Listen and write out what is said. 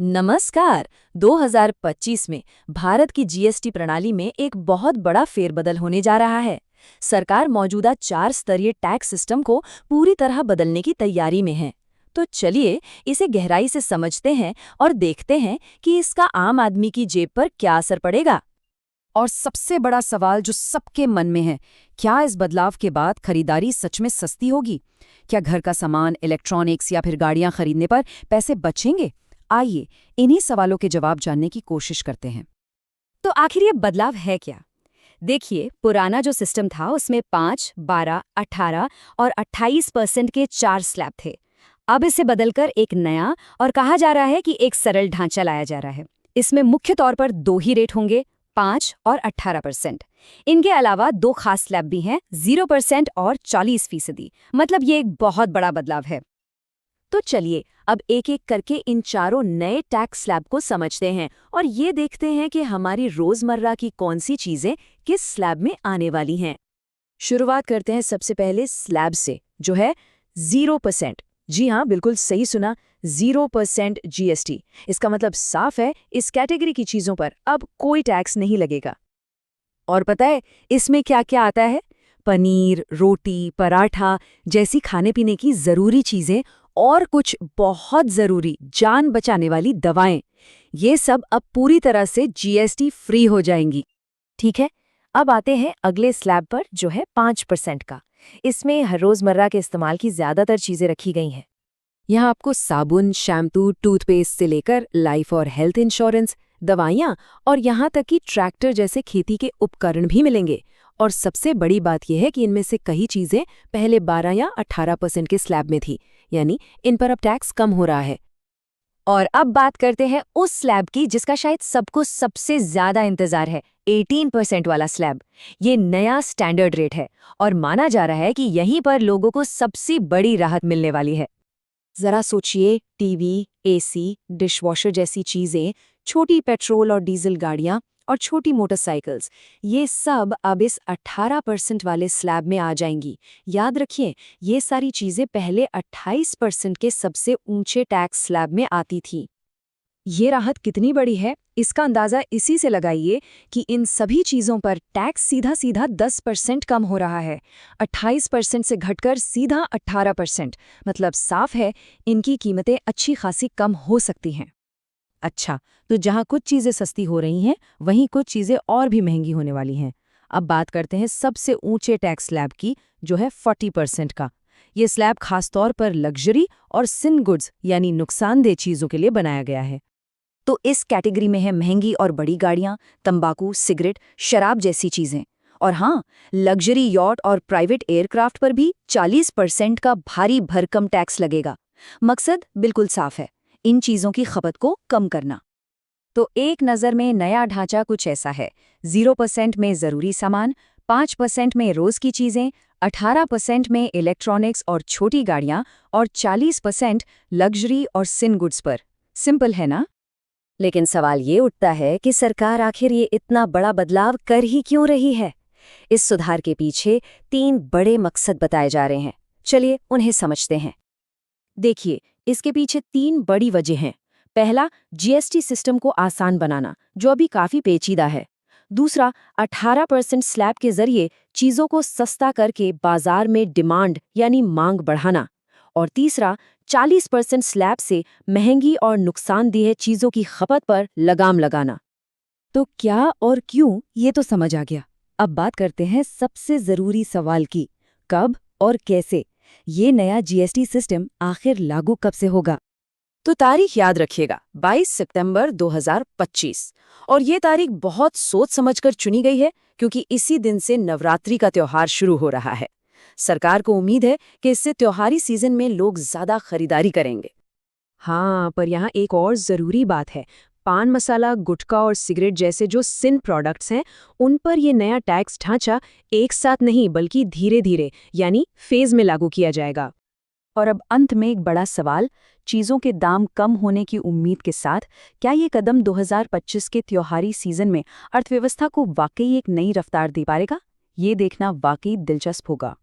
नमस्कार। 2025 में भारत की जीएसटी प्रणाली में एक बहुत बड़ा फेरबदल होने जा रहा है। सरकार मौजूदा 4 स्तरीय टैक्स सिस्टम को पूरी तरह बदलने की तैयारी में है। तो चलिए इसे गहराई से समझते हैं और देखते हैं कि इसका आम आदमी की जेब पर क्या असर पड़ेगा। और सबसे बड़ा सवाल जो सबके मन में है, क्या इस बदलाव के बाद खरीदारी सच में सस्ती होगी? क्या घर का सामान, इलेक्ट्रॉनिक्स या फिर गाड़ियां खरीदने पर पैसे बचेंगे? आइए इन्हीं सवालों के जवाब जानने की कोशिश करते हैं। तो आखिर ये बदलाव है क्या? देखिए, पुराना जो सिस्टम था उसमें 5, 12, 18 और 28% के 4 स्लैब थे। अब इसे बदलकर एक नया और कहा जा रहा है कि एक सरल ढांचा लाया जा रहा है। इसमें मुख्य तौर पर 2 ही रेट होंगे, 5 और 18%। इनके अलावा 2 खास स्लैब भी हैं, 0% और 40%। मतलब ये एक बहुत बड़ा बदलाव है। तो चलिए अब एक एक करके इन चारों नए टैक्स स्लैब को समझते हैं और ये देखते हैं कि हमारी रोजमर्रा की कौन सी चीजें किस स्लैब में आने वाली हैं। शुरुआत करते हैं सबसे पहले स्लैब से, जो है 0%। जी हाँ, बिल्कुल सही सुना, 0% जीएसटी। इसका मतलब साफ है, इस कैटेगरी की चीजों पर अब कोई टैक्स नहीं लगेगा। और पता है इसमें क्या क्या आता है? पनीर, रोटी, पराठा जैसी खाने पीने की जरूरी चीजें और कुछ बहुत जरूरी जान बचाने वाली दवाएं, ये सब अब पूरी तरह से जीएसटी फ्री हो जाएंगी। ठीक है, अब आते हैं अगले स्लैब पर, जो है 5% का। इसमें हर रोजमर्रा के इस्तेमाल की ज्यादातर चीजें रखी गई हैं। यहाँ आपको साबुन, शैम्पू, टूथपेस्ट से लेकर लाइफ और हेल्थ इंश्योरेंस, दवाइयाँ और यहाँ तक कि ट्रैक्टर जैसे खेती के उपकरण भी मिलेंगे। और सबसे बड़ी बात यह है कि इनमें से कई चीज़ें पहले 12 या 18% के स्लैब में थी, यानी इन पर अब टैक्स कम हो रहा है। और अब बात करते हैं उस स्लैब की जिसका शायद सबको सबसे ज्यादा इंतजार है, 18% वाला स्लैब। ये नया स्टैंडर्ड रेट है और माना जा रहा है कि यहीं पर लोगों को सबसे बड़ी राहत मिलने वाली है। जरा सोचिए, टीवी, एसी, डिशवॉशर जैसी चीजें, छोटी पेट्रोल और डीजल गाड़ियां और छोटी मोटरसाइकिल्स, ये सब अब इस 18% वाले स्लैब में आ जाएंगी। याद रखिए, ये सारी चीजें पहले 28% के सबसे ऊंचे टैक्स स्लैब में आती थी। ये राहत कितनी बड़ी है, इसका अंदाजा इसी से लगाइए कि इन सभी चीजों पर टैक्स सीधा सीधा 10% कम हो रहा है। 28% से घटकर सीधा 18%। मतलब साफ है, इनकी कीमतें अच्छी खासी कम हो सकती हैं। अच्छा, तो जहाँ कुछ चीज़ें सस्ती हो रही हैं, वहीं कुछ चीज़ें और भी महंगी होने वाली हैं। अब बात करते हैं सबसे ऊंचे टैक्स स्लैब की, जो है 40% का। ये स्लैब खासतौर पर लग्जरी और सिन गुड्स यानी नुकसानदेह चीज़ों के लिए बनाया गया है। तो इस कैटेगरी में है महंगी और बड़ी गाड़ियां, तंबाकू, सिगरेट, शराब जैसी चीजें। और हाँ, लग्जरी यॉट और प्राइवेट एयरक्राफ्ट पर भी 40% का भारी भरकम टैक्स लगेगा। मकसद बिल्कुल साफ है, इन चीजों की खपत को कम करना। तो एक नज़र में नया ढांचा कुछ ऐसा है: 0% में ज़रूरी सामान, 5% में रोज़ की चीज़ें, 18% में इलेक्ट्रॉनिक्स और छोटी गाड़ियाँ और 40% लग्जरी और सिन गुड्स पर। सिंपल है ना? लेकिन सवाल ये उठता है कि सरकार आखिर ये इतना बड़ा बदलाव कर ही क्यों रही है? इस सुधार के पीछे 3 बड़े मकसद बताए जा रहे हैं। चलिए उन्हें समझते हैं। देखिए, इसके पीछे 3 बड़ी वजह हैं। पहला, जीएसटी सिस्टम को आसान बनाना, जो अभी काफी पेचीदा है। दूसरा, 18% स्लैब के जरिए चीजों को सस्ता करके बाजार में डिमांड यानी मांग बढ़ाना। और तीसरा, 40% स्लैब से महंगी और नुकसानदेह चीजों की खपत पर लगाम लगाना। तो क्या और क्यों, ये तो समझ आ गया। अब बात करते हैं सबसे ज़रूरी सवाल की, कब और कैसे ये नया जीएसटी सिस्टम आखिर लागू कब से होगा? तो तारीख याद रखिएगा, 22 सितंबर 2025। और ये तारीख बहुत सोच समझकर चुनी गई है, क्योंकि इसी दिन से नवरात्रि का त्योहार शुरू हो रहा है। सरकार को उम्मीद है कि इससे त्योहारी सीजन में लोग ज्यादा खरीदारी करेंगे। हाँ, पर यहाँ एक और जरूरी बात है। पान मसाला, गुटखा और सिगरेट जैसे जो सिन प्रोडक्ट्स हैं, उन पर ये नया टैक्स ढांचा एक साथ नहीं बल्कि धीरे धीरे यानी फेज में लागू किया जाएगा। और अब अंत में एक बड़ा सवाल, चीज़ों के दाम कम होने की उम्मीद के साथ क्या ये कदम 2025 के त्योहारी सीजन में अर्थव्यवस्था को वाकई एक नई रफ्तार दे पाएगा? ये देखना वाकई दिलचस्प होगा।